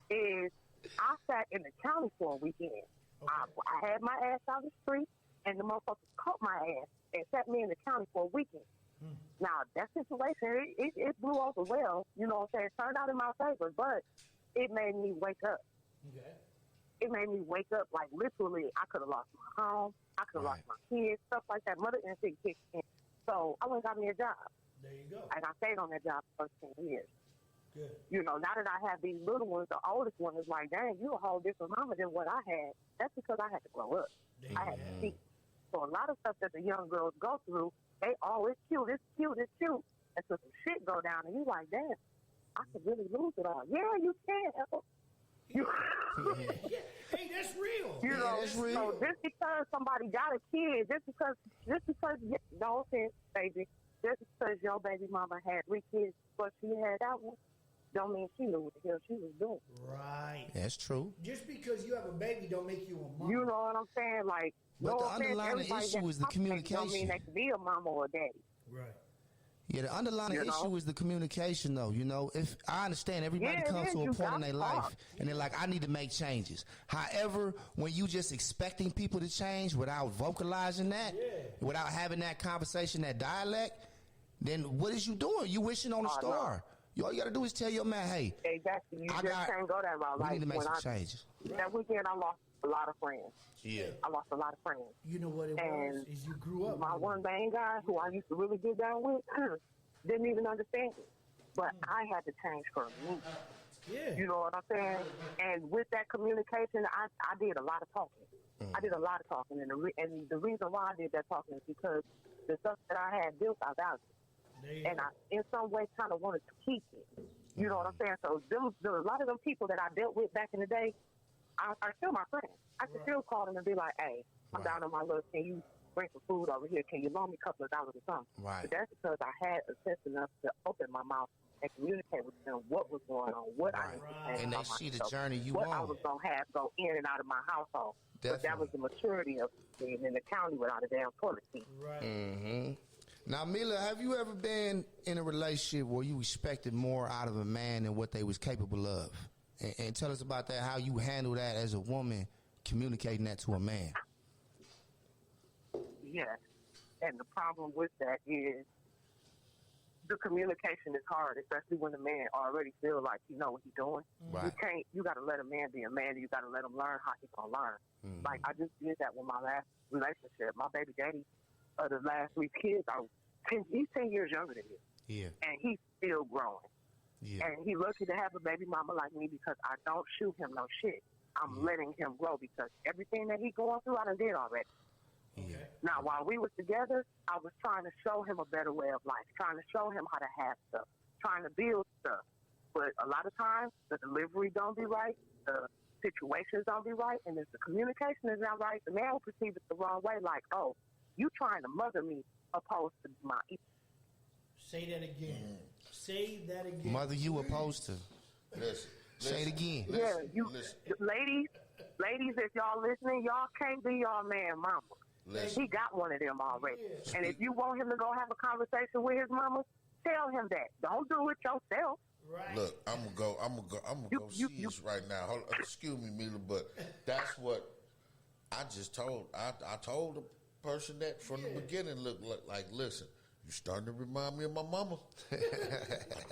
is I sat in the county for a weekend. Okay. I had my ass out the street, and the motherfuckers caught my ass and sat me in the county for a weekend. Now, that situation, it blew over well. You know what I'm saying? It turned out in my favor, but it made me wake up. Okay. It made me wake up, like, literally, I could have lost my home. I could have lost my kids, stuff like that. Mother instinct kicked in. So I went and got me a job. There you go. And I stayed on that job for 10 years. Good. You know, now that I have these little ones, the oldest one is like, dang, you a whole different mama than what I had. That's because I had to grow up. I had to see. So a lot of stuff that the young girls go through, they, oh, it's cute, it's cute, it's cute. Until some shit go down, and you like, damn, I could really lose it all. Yeah, you can. Hey, that's real. You know, that's real. so just because somebody got a kid, just because, no offense, baby, just because your baby mama had 3 kids, but she had that one, don't mean she knew what the hell she was doing. Right. That's true. Just because you have a baby don't make you a mom. You know what I'm saying? Like, But no the offense, underlying everybody issue that's is the pregnant don't mean communication. they can be a mama or a daddy. Right. Yeah, the underlying You know? issue is the communication, though. You know, if I understand everybody Yeah, comes to a you point in got their to life talk. and they're like, I need to make changes. However, when you just expecting people to change without vocalizing that, without having that conversation, that dialect, then what is you doing? You wishing on a star. All you got to do is tell your man, hey, Exactly. You can't go that route. we Like, need to make when some changes. That weekend, I lost a lot of friends. Yeah. I lost a lot of friends. You know what it And was? Is you grew up. My one main guy, who I used to really get down with, didn't even understand it. But I had to change for me. Yeah. You know what I'm saying? And with that communication, I did a lot of talking. I did a lot of talking. And the reason why I did that talking is because the stuff that I had built, I valued. And I, in some way, kind of wanted to keep it. You know what I'm saying? So there were a lot of them people that I dealt with back in the day, are still my friends. I can still call them and be like, hey, I'm down on my luck. Can you bring some food over here? Can you loan me a couple of dollars or something? Right. But that's because I had a sense enough to open my mouth and communicate with them what was going on, what I need to change And they about see the myself, journey you what I on. was going to have go in and out of my household. But that was the maturity of being in the county without a damn toilet seat. Right. Mm-hmm. Now, Mila, have you ever been in a relationship where you expected more out of a man than what they was capable of? And tell us about that, how you handle that as a woman, communicating that to a man. Yes. And the problem with that is the communication is hard, especially when the man already feels like he know what he's doing. Right. You got to let a man be a man, and you got to let him learn how he's going to learn. Like, I just did that with my last relationship. My baby daddy, the last 3 kids, he's 10 years younger than me. Yeah. And he's still growing. Yeah. And he's lucky to have a baby mama like me because I don't shoot him no shit. I'm letting him grow because everything that he's going through, I done did already. Yeah. Now, while we were together, I was trying to show him a better way of life, trying to show him how to have stuff, trying to build stuff. But a lot of times, the delivery don't be right, the situations don't be right, and if the communication is not right, the man will perceive it the wrong way, like, oh, you trying to mother me opposed to my... Say that again. Say that again. Mother you opposed to. Listen. Say it again. Yeah, ladies, if y'all listening, y'all can't be your man mama. He got one of them already. And if you want him to go have a conversation with his mama, tell him that. Don't do it yourself. Right. Look, I'm gonna go see this right now. Hold on, excuse me, Mila, but that's what I just told. I told the person that from the beginning. Look, like, listen, you starting to remind me of my mama. I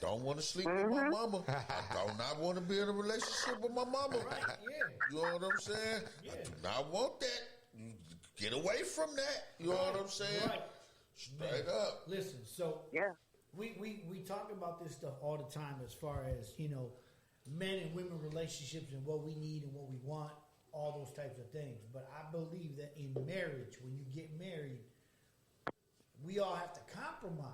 don't want to sleep with my mama. I do not want to be in a relationship with my mama. Right, yeah. You know what I'm saying? I do not want that. You get away from that. You know what I'm saying? Right. Straight up. Listen, so we talk about this stuff all the time as far as, you know, men and women relationships and what we need and what we want, all those types of things. But I believe that in marriage, when you get married, we all have to compromise.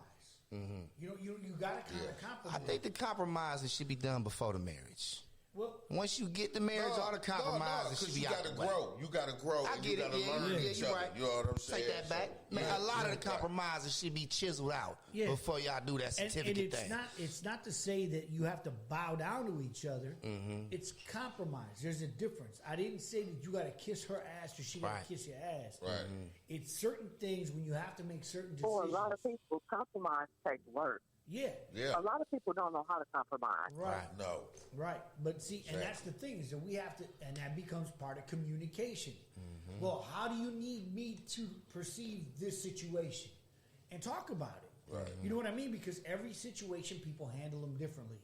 Mm-hmm. You know, you got to kind of compromise. I think the compromises should be done before the marriage. Well, once you get the marriage, all the compromises should be out the way. You got to grow. I get you it. You got to learn each other. Right. You know what I'm saying? Take that back. Man, a lot of the compromises should be chiseled out before y'all do that certificate thing. It's not to say that you have to bow down to each other. Mm-hmm. It's compromise. There's a difference. I didn't say that you got to kiss her ass or she got to kiss your ass. Right. It's certain things when you have to make certain decisions. For a lot of people, compromise takes work. Yeah. Yeah. A lot of people don't know how to compromise. Right. No. Right. But see, and that's the thing, is that we have to, and that becomes part of communication. Mm-hmm. Well, how do you need me to perceive this situation? And talk about it. Right. You know what I mean? Because every situation, people handle them differently.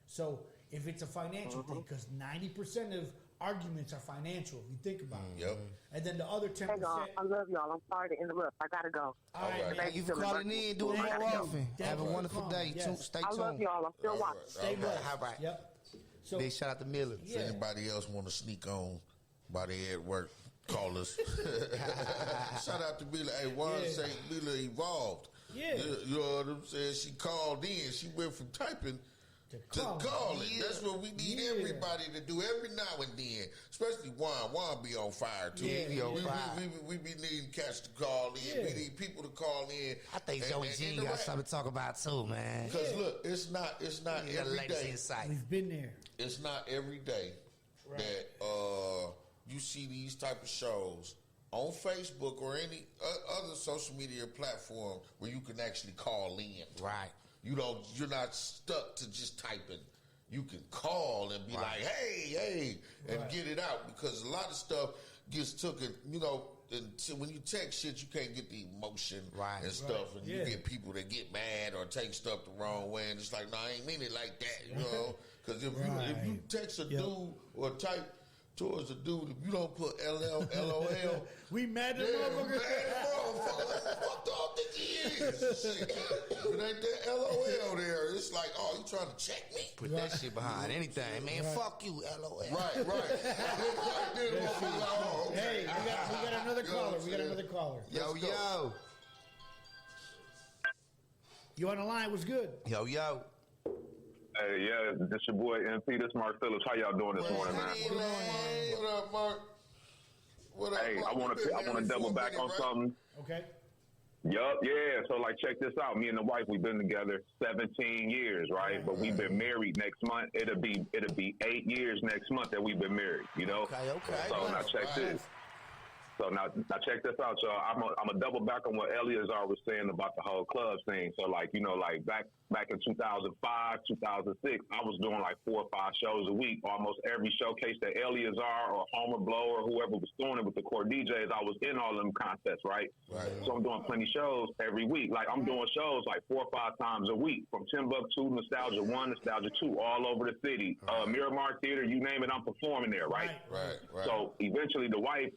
So if it's a financial thing, because 90% of arguments are financial, if you think about it. Yep. And then the other 10%. Hey, y'all, I love y'all. I'm sorry to interrupt. I got to go. All right. Thank you for calling in. Do it more often. Have a wonderful day. Yes. Stay I tuned. love y'all. I'm still watching. Stay blessed. All right. Yep. So, Big shout out to Miller. If anybody else want to sneak on while they at work, call us. Shout out to Miller. Hey, Juan say Miller evolved. Yeah. You know what I'm saying? She called in. She went from typing to calling. Yeah. That's what we need everybody to do every now and then. Especially Juan. Juan be on fire too. Yeah, we be needing cats to call in. Yeah. We need people to call in. I think Joey G got something to talk about too, man. Because look, it's not every day. Insight. we've been there. It's not every day that you see these type of shows on Facebook or any other social media platform where you can actually call in. Right. You're not stuck to just typing. You can call and be like, hey, and get it out, because a lot of stuff gets taken, and when you text shit, you can't get the emotion and stuff, and you get people that get mad or take stuff the wrong way, and it's like, no, I ain't mean it like that, because if you text a dude or type towards a dude, if you don't put LOL, we mad at motherfucker. Fuck dog think he is. Shit. If it ain't that LOL there, it's like, oh, you trying to check me? Put that shit behind anything, man. Fuck you, LOL. Right. Hey, we got another caller. We got another caller. Yo. You on the line? What's good? Yo. Hey, yeah, this your boy MP. This Mark Phillips. How y'all doing this morning, man? What up, Mark? What up, Hey, Mark? I want to double back on something. Okay. Yup, yeah. So, like, check this out. Me and the wife, we've been together 17 years, right? But we've been married next month. It'll be 8 years next month that we've been married. Okay. So now check this. So now check this out, y'all. I'm a double back on what Eleazar was saying about the whole club thing. So like back in 2005, 2006, I was doing like 4 or 5 shows a week. Almost every showcase that Eleazar or Homer Blow or whoever was doing it with the core DJs, I was in all them contests, right? So I'm doing plenty shows every week. Like I'm doing shows like 4 or 5 times a week, from Timbuktu, Nostalgia 1, Nostalgia 2, all over the city. Miramar Theater, you name it, I'm performing there, right? Right. So eventually the wife,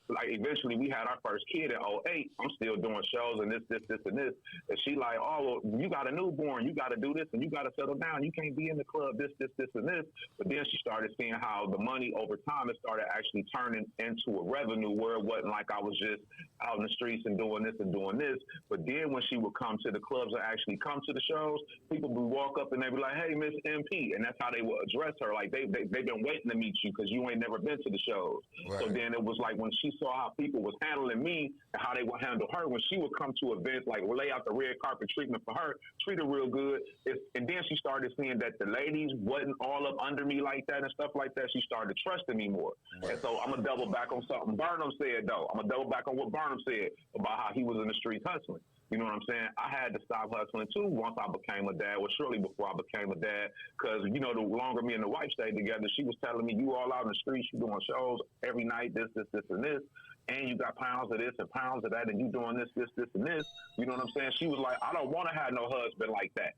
we had our first kid in 2008. I'm still doing shows and this, and this. And she like, oh, well, you got a newborn. You got to do this and you got to settle down. You can't be in the club, this, and this. But then she started seeing how the money over time, it started actually turning into a revenue where it wasn't like I was just out in the streets and doing this and doing this. But then when she would come to the clubs and actually come to the shows, people would walk up and they'd be like, hey, Miss MP. And that's how they would address her. Like, they've been waiting to meet you because you ain't never been to the shows. Right. So then it was like when she saw how people was handling me and how they would handle her, when she would come to events, like lay out the red carpet treatment for her, treat her real good. And then she started seeing that the ladies wasn't all up under me like that and stuff like that. She started trusting me more. Right. And so I'm going to double back on something Burnham said, though. I'm going to double back on what Burnham said about how he was in the streets hustling. You know what I'm saying? I had to stop hustling, too, once I became a dad. Well, shortly before I became a dad, because, the longer me and the wife stayed together, she was telling me, you all out in the streets, you doing shows every night, this, and this, and you got pounds of this and pounds of that, and you doing this, and this. You know what I'm saying? She was like, I don't want to have no husband like that.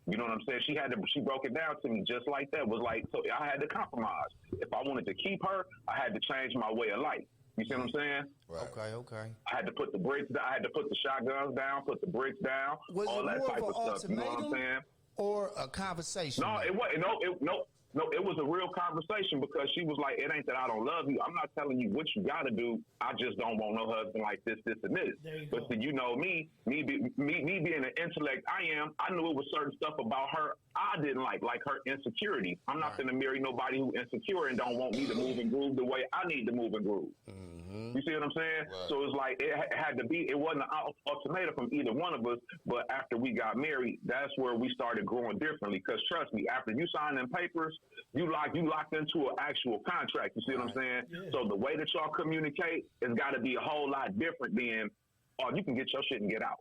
You know what I'm saying? She broke it down to me just like that. Was like, so I had to compromise. If I wanted to keep her, I had to change my way of life. You see what I'm saying? Right. Okay. I had to put the bricks down. I had to put the shotguns down, put the bricks down, Was all that type of stuff. You know what I'm saying? Or a conversation? No, it wasn't. No, it was a real conversation, because she was like, it ain't that I don't love you. I'm not telling you what you got to do. I just don't want no husband like this, and this. But see, me being an intellect I knew it was certain stuff about her I didn't like her insecurity. I'm not going to marry nobody who insecure and don't want me to move and groove the way I need to move and groove. Mm-hmm. You see what I'm saying? Right. So it's like it had to be. It wasn't an ultimatum from either one of us. But after we got married, that's where we started growing differently. Because trust me, after you sign them papers, you locked into an actual contract. You see what I'm saying? Yeah. So the way that y'all communicate has got to be a whole lot different than, oh, you can get your shit and get out.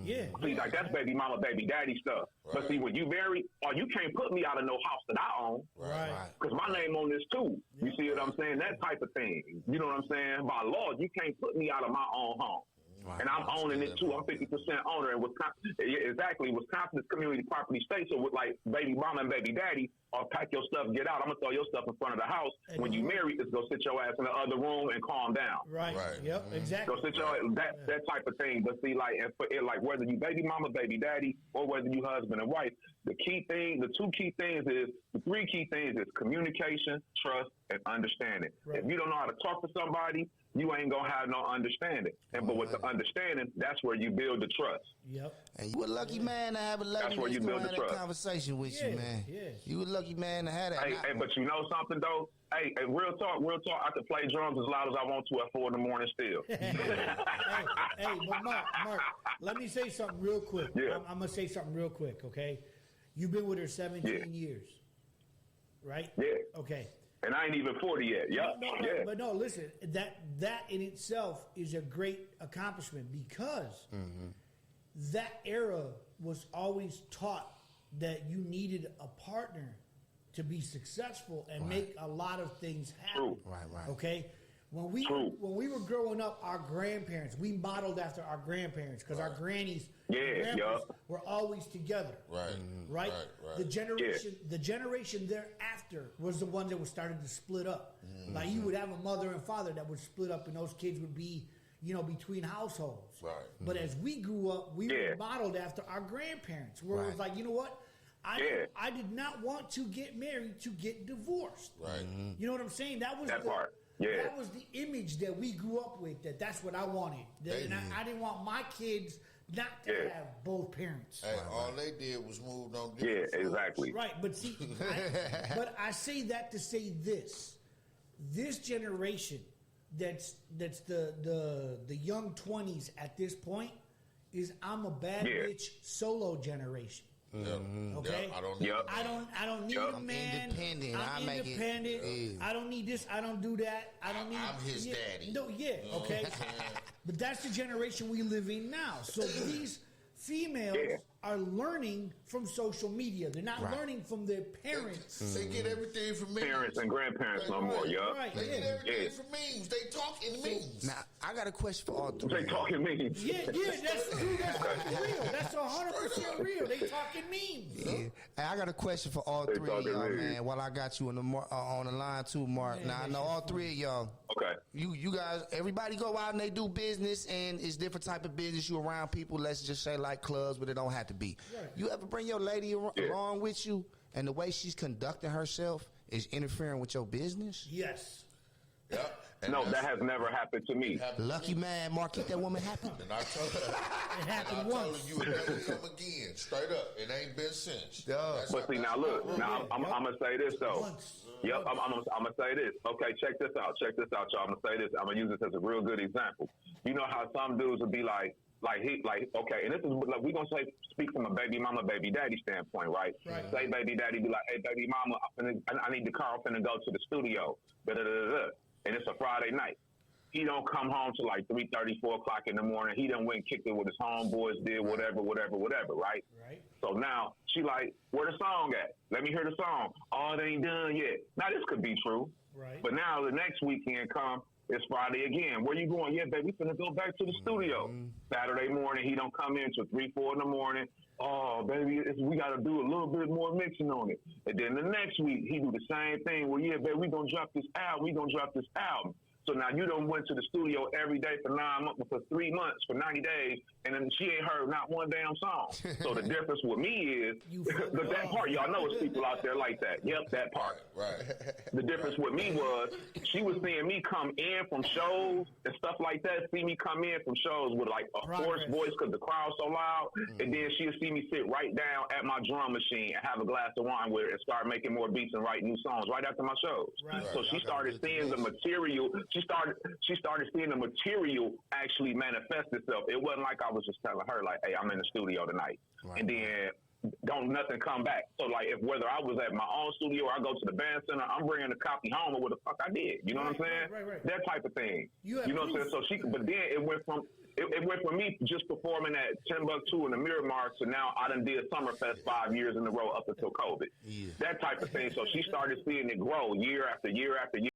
Yeah. See, like that's baby mama, baby daddy stuff. Right. But see, when you married, you can't put me out of no house that I own. Right. Because my name on this too. Yeah. You see what I'm saying? That type of thing. You know what I'm saying? By law, you can't put me out of my own home. Right. And I'm owning it too. I'm 50% owner. And Wisconsin, exactly, Wisconsin is community property state. So with like baby mama and baby daddy, or pack your stuff, get out. I'm gonna throw your stuff in front of the house. And when you marry, just go sit your ass in the other room and calm down. Right. Yep. Exactly. Go sit your that type of thing. But see, like, and for it, like whether you baby mama, baby daddy, or whether you husband and wife, the three key things is communication, trust, and understanding. Right. If you don't know how to talk to somebody, you ain't gonna have no understanding. But with the understanding, that's where you build the trust. Yep. And you a lucky man to have a lady that's to have that conversation with you, man. Yeah. You a lucky man to have that. Hey, but you know something though? Hey, real talk. I can play drums as loud as I want to at 4 a.m. still. But Mark, let me say something real quick. Yeah. I'm gonna say something real quick, okay? You've been with her 17 years, right? Yeah. Okay. And I ain't even 40 yet. Yep. But no, listen, that in itself is a great accomplishment because that era was always taught that you needed a partner to be successful and make a lot of things happen. Right. Okay? When we were growing up, our grandparents, we modeled after our grandparents because our grannies were always together. Right. The generation thereafter was the one that was starting to split up. Like you would have a mother and father that would split up, and those kids would be, between households. Right. But as we grew up, we were modeled after our grandparents, where it was like, you know what? I did not want to get married to get divorced. Right. You know what I'm saying? That was part. Yeah. That was the image that we grew up with. That's what I wanted. And I didn't want my kids not to have both parents. Hey, all they did was move on. Yeah, exactly. Right, but see, I say that to say this: this generation, that's the young 20s at this point, is I'm a bad bitch solo generation. Okay. I don't need a man. Independent. I'm independent. I don't need this. I don't do that. I don't need. I'm his daddy. No. Yeah. Okay. But that's the generation we live in now. So these females are learning from social media. They're not learning from their parents. They get everything from memes. Parents and grandparents no more, Right. They get everything from memes. They talk in memes. Now, I got a question for all three. They talk in memes. Yeah, that's true. That's fucking real. That's 100% real. They talk in memes. Yeah. Hey, I got a question for all three of y'all, man. While I got you on the line too, Mark. Now, I know all three of y'all. Okay. You guys, everybody go out and they do business, and it's different type of business. You around people, let's just say like clubs, but it don't have to be. Right. You ever bring your lady along with you, and the way she's conducting herself is interfering with your business? Yes. Yeah. No, that has never happened to me. Lucky man, Mark, keep that woman happy. And I told her, it happened once. You would never come again. Straight up, it ain't been since. But see, now look, now I'm gonna say this though. Yep, I'm gonna say this. Okay, check this out, y'all. I'm gonna say this. I'm gonna use this as a real good example. You know how some dudes would be like, okay, and this is like we gonna speak from a baby mama, baby daddy standpoint, right? Say baby daddy be like, hey, baby mama, I need the car. I'm finna go to the studio. And it's a Friday night. He don't come home till like 3:30, 4 o'clock in the morning. He done went and kicked it with his homeboys, did whatever, right? Right. So now she like, where the song at? Let me hear the song. Oh, it ain't done yet. Now this could be true. Right. But now the next weekend come, it's Friday again. Where you going? Yeah, baby, we finna go back to the studio. Saturday morning, he don't come in till 3, 4 in the morning. Oh, baby, we got to do a little bit more mixing on it. And then the next week, he do the same thing. Well, yeah, baby, we going to drop this album. So now you done went to the studio every day for 3 months, for 90 days, and then she ain't heard not one damn song. So the difference with me is, that part, y'all know it's people out there like that. Yep, that part. Right. The difference with me was, she was seeing me come in from shows and stuff like that, see me come in from shows with like a hoarse voice because the crowd's so loud, and then she'll see me sit right down at my drum machine and have a glass of wine with her and start making more beats and write new songs right after my shows. Right. So she started seeing the material. She started seeing the material actually manifest itself. It wasn't like I was just telling her like, "Hey, I'm in the studio tonight," and then don't nothing come back. So like, if whether I was at my own studio or I go to the band center, I'm bringing a copy home of what the fuck I did. You know what I'm saying? Right. That type of thing. You know what I'm saying? So but then it went from me just performing at Timbuktu in the Miramar to now I done did Summerfest 5 years in a row up until COVID. Yeah. That type of thing. So she started seeing it grow year after year after year.